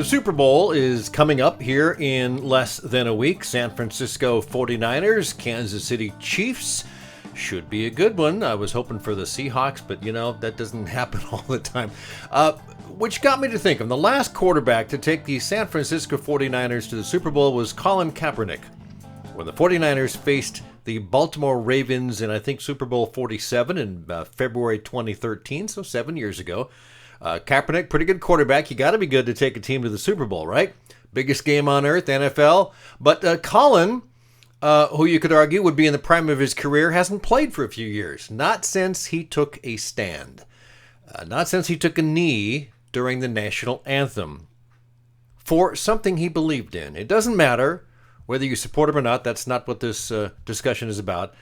The Super Bowl is coming up here in less than a week. San Francisco 49ers, Kansas City Chiefs. Should be a good one. I was hoping for the Seahawks, but that doesn't happen all the time. Which got me to think of the last quarterback to take the San Francisco 49ers to the Super Bowl was Colin Kaepernick. When the 49ers faced the Baltimore Ravens in, I think, Super Bowl 47 in February 2013, so 7 years ago. Kaepernick, pretty good quarterback. You got to be good to take a team to the Super Bowl, right? Biggest game on earth, NFL. But Colin, who you could argue would be in the prime of his career, hasn't played for a few years. Not since he took a stand. Not since he took a knee during the national anthem for something he believed in. It doesn't matter whether you support him or not. That's not what this discussion is about.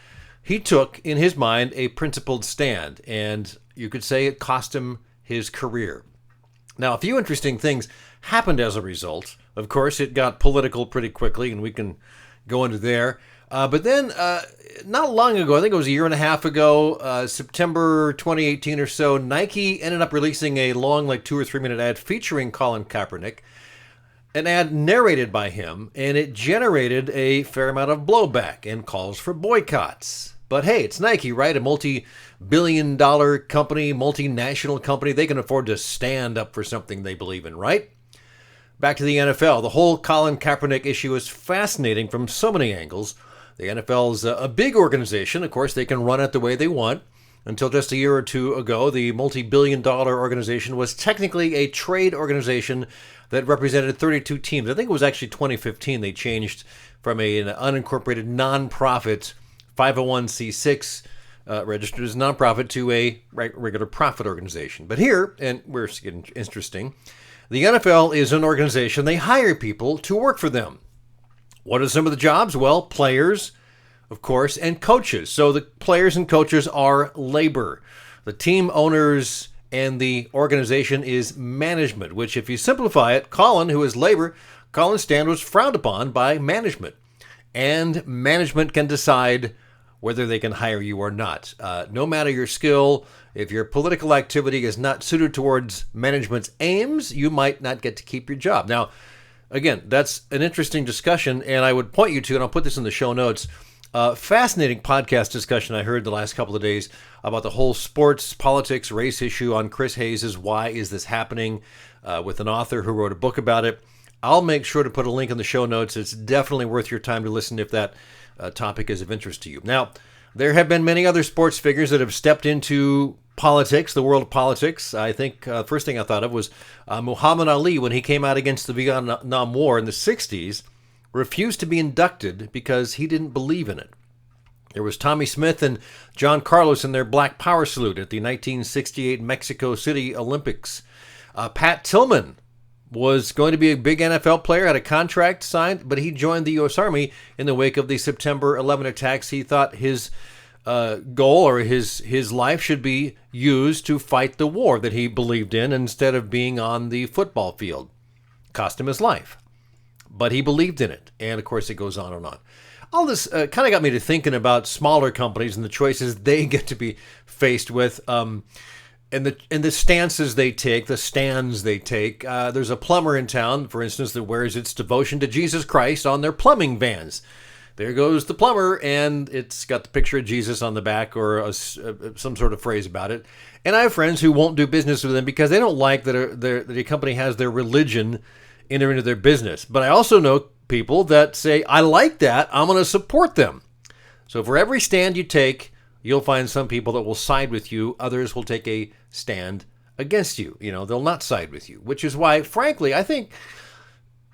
He took, in his mind, a principled stand, and you could say it cost him his career. Now, a few interesting things happened as a result. Of course, it got political pretty quickly, and we can go into there. But then, not long ago, I think it was a year and a half ago, September 2018 or so, Nike ended up releasing a long, 2 or 3 minute ad featuring Colin Kaepernick, an ad narrated by him, and it generated a fair amount of blowback and calls for boycotts. But hey, it's Nike, right? A multi-billion-dollar company, multinational company. They can afford to stand up for something they believe in, right? Back to the NFL. The whole Colin Kaepernick issue is fascinating from so many angles. The NFL is a big organization. Of course, they can run it the way they want. Until just a year or two ago, the multi-billion-dollar organization was technically a trade organization that represented 32 teams. I think it was actually 2015 they changed from an unincorporated nonprofit 501c6 registered as a nonprofit to a regular profit organization. But here, and we're getting interesting, the NFL is an organization. They hire people to work for them. What are some of the jobs? Well, players, of course, and coaches. So the players and coaches are labor. The team owners and the organization is management, which if you simplify it, Colin, who is labor, Colin's stand was frowned upon by management. And management can decide whether they can hire you or not. No matter your skill, if your political activity is not suited towards management's aims, you might not get to keep your job. Now, again, that's an interesting discussion, and I would point you to, and I'll put this in the show notes, fascinating podcast discussion I heard the last couple of days about the whole sports, politics, race issue on Chris Hayes' Why Is This Happening, with an author who wrote a book about it. I'll make sure to put a link in the show notes. It's definitely worth your time to listen if that topic is of interest to you. Now, there have been many other sports figures that have stepped into politics, the world of politics. I think the first thing I thought of was Muhammad Ali, when he came out against the Vietnam War in the 60s, refused to be inducted because he didn't believe in it. There was Tommy Smith and John Carlos in their Black Power salute at the 1968 Mexico City Olympics. Pat Tillman was going to be a big NFL player, had a contract signed, but he joined the U.S. Army in the wake of the September 11 attacks. He thought his goal or his life should be used to fight the war that he believed in instead of being on the football field. Cost him his life. But he believed in it. And, of course, it goes on and on. All this kind of got me to thinking about smaller companies and the choices they get to be faced with. And the stances they take, the stands they take. There's a plumber in town, for instance, that wears its devotion to Jesus Christ on their plumbing vans. There goes the plumber, and it's got the picture of Jesus on the back or some sort of phrase about it. And I have friends who won't do business with them because they don't like that the company has their religion enter into their business. But I also know people that say, I like that, I'm going to support them. So for every stand you take, you'll find some people that will side with you. Others will take a stand against you. They'll not side with you, which is why, frankly, I think,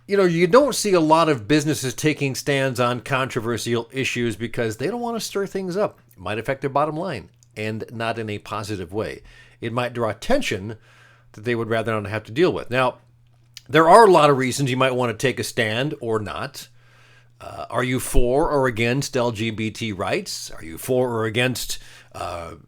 you don't see a lot of businesses taking stands on controversial issues because they don't want to stir things up. It might affect their bottom line and not in a positive way. It might draw attention that they would rather not have to deal with. Now, there are a lot of reasons you might want to take a stand or not. Are you for or against LGBT rights? Are you for or against,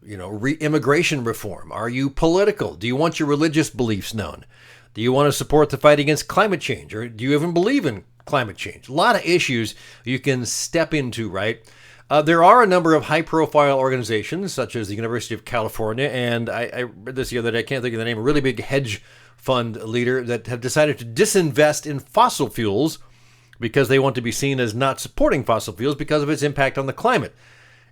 immigration reform? Are you political? Do you want your religious beliefs known? Do you want to support the fight against climate change? Or do you even believe in climate change? A lot of issues you can step into, right? There are a number of high-profile organizations, such as the University of California, and I read this the other day, I can't think of the name, a really big hedge fund leader that have decided to disinvest in fossil fuels because they want to be seen as not supporting fossil fuels because of its impact on the climate.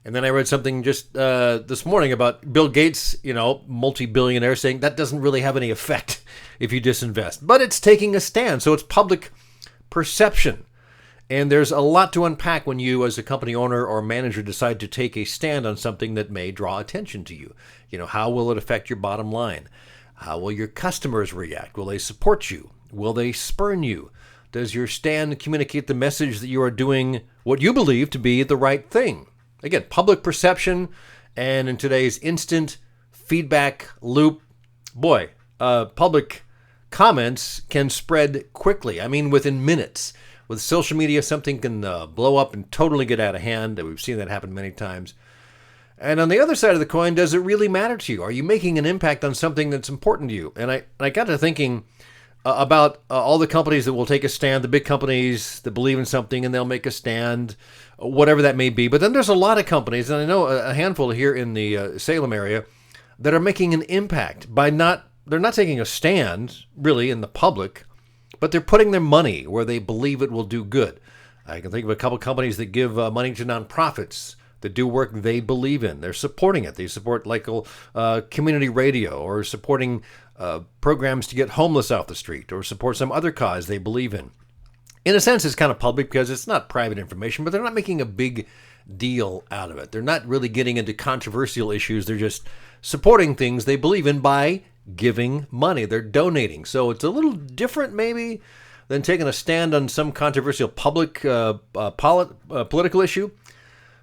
And then I read something just this morning about Bill Gates, multi-billionaire, saying that doesn't really have any effect if you disinvest. But it's taking a stand, so it's public perception. And there's a lot to unpack when you, as a company owner or manager, decide to take a stand on something that may draw attention to you. How will it affect your bottom line? How will your customers react? Will they support you? Will they spurn you? Does your stand communicate the message that you are doing what you believe to be the right thing? Again, public perception, and in today's instant feedback loop, public comments can spread quickly. I mean, within minutes. With social media, something can blow up and totally get out of hand. We've seen that happen many times. And on the other side of the coin, does it really matter to you? Are you making an impact on something that's important to you? And I got to thinking about all the companies that will take a stand, the big companies that believe in something and they'll make a stand, whatever that may be. But then there's a lot of companies, and I know a handful here in the Salem area, that are making an impact by they're not taking a stand, really, in the public, but they're putting their money where they believe it will do good. I can think of a couple companies that give money to nonprofits that do work they believe in. They're supporting it. They support local community radio, or supporting programs to get homeless off the street, or support some other cause they believe in. In a sense, it's kind of public because it's not private information, but they're not making a big deal out of it. They're not really getting into controversial issues. They're just supporting things they believe in by giving money. They're donating. So it's a little different maybe than taking a stand on some controversial public political issue.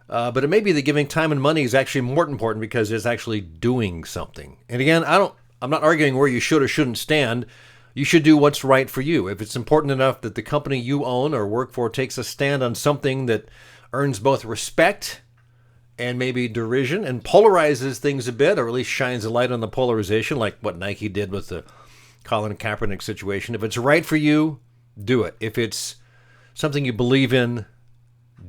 But it may be that giving time and money is actually more important because it's actually doing something. And again, I'm not arguing where you should or shouldn't stand. You should do what's right for you. If it's important enough that the company you own or work for takes a stand on something that earns both respect and maybe derision and polarizes things a bit, or at least shines a light on the polarization, like what Nike did with the Colin Kaepernick situation. If it's right for you, do it. If it's something you believe in,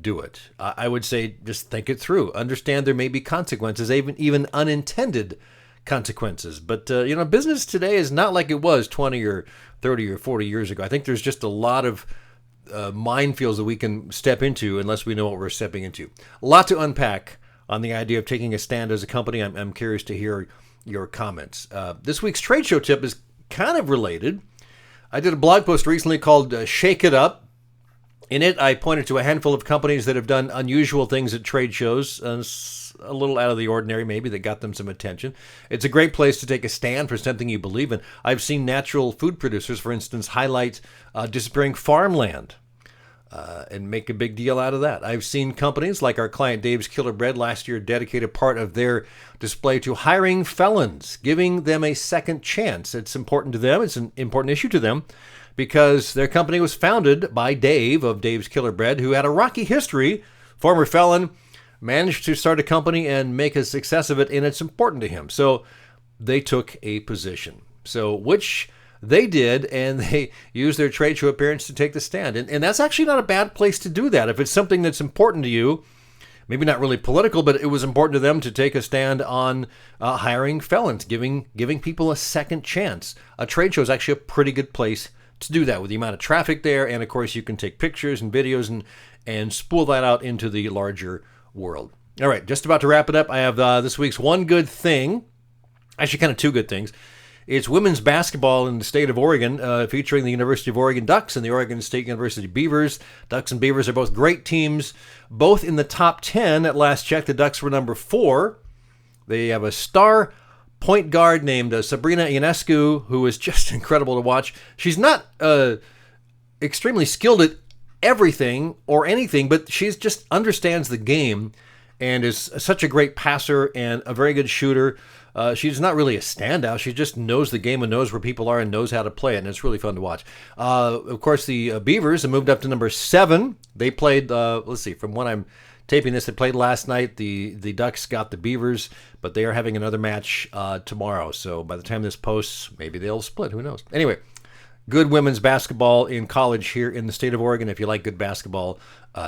do it. I would say just think it through. Understand there may be consequences, even unintended consequences. But, business today is not like it was 20 or 30 or 40 years ago. I think there's just a lot of minefields that we can step into unless we know what we're stepping into. A lot to unpack on the idea of taking a stand as a company. I'm curious to hear your comments. This week's trade show tip is kind of related. I did a blog post recently called Shake It Up. In it, I pointed to a handful of companies that have done unusual things at trade shows, a little out of the ordinary maybe, that got them some attention. It's a great place to take a stand for something you believe in. I've seen natural food producers, for instance, highlight disappearing farmland and make a big deal out of that. I've seen companies like our client Dave's Killer Bread last year dedicate a part of their display to hiring felons, giving them a second chance. It's important to them. It's an important issue to them, because their company was founded by Dave of Dave's Killer Bread, who had a rocky history, former felon, managed to start a company and make a success of it, and it's important to him. So they took a position. So which they did, and they used their trade show appearance to take the stand. And that's actually not a bad place to do that. If it's something that's important to you, maybe not really political, but it was important to them to take a stand on hiring felons, giving people a second chance. A trade show is actually a pretty good place to do that with the amount of traffic there. And of course, you can take pictures and videos and spool that out into the larger world. All right, just about to wrap it up. I have this week's one good thing, actually kind of two good things. It's women's basketball in the state of Oregon, featuring the University of Oregon Ducks and the Oregon State University Beavers. Ducks and Beavers are both great teams, both in the top 10. At last check, the Ducks were number 4. They have a star point guard named Sabrina Ionescu, who is just incredible to watch. She's not extremely skilled at everything or anything, but she just understands the game and is such a great passer and a very good shooter. She's not really a standout. She just knows the game and knows where people are and knows how to play it, and it's really fun to watch. Of course, the Beavers have moved up to number 7. They played, from when I'm taping this, they played last night. The Ducks got the Beavers, but they are having another match tomorrow. So by the time this posts, maybe they'll split. Who knows? Anyway, good women's basketball in college here in the state of Oregon. If you like good basketball,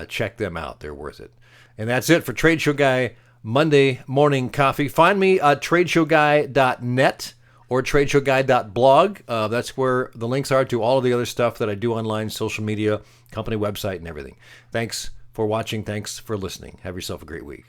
check them out. They're worth it. And that's it for Trade Show Guy Monday Morning Coffee. Find me at TradeshowGuy.net or TradeshowGuy.blog. That's where the links are to all of the other stuff that I do online, social media, company website, and everything. Thanks for watching. Thanks for listening. Have yourself a great week.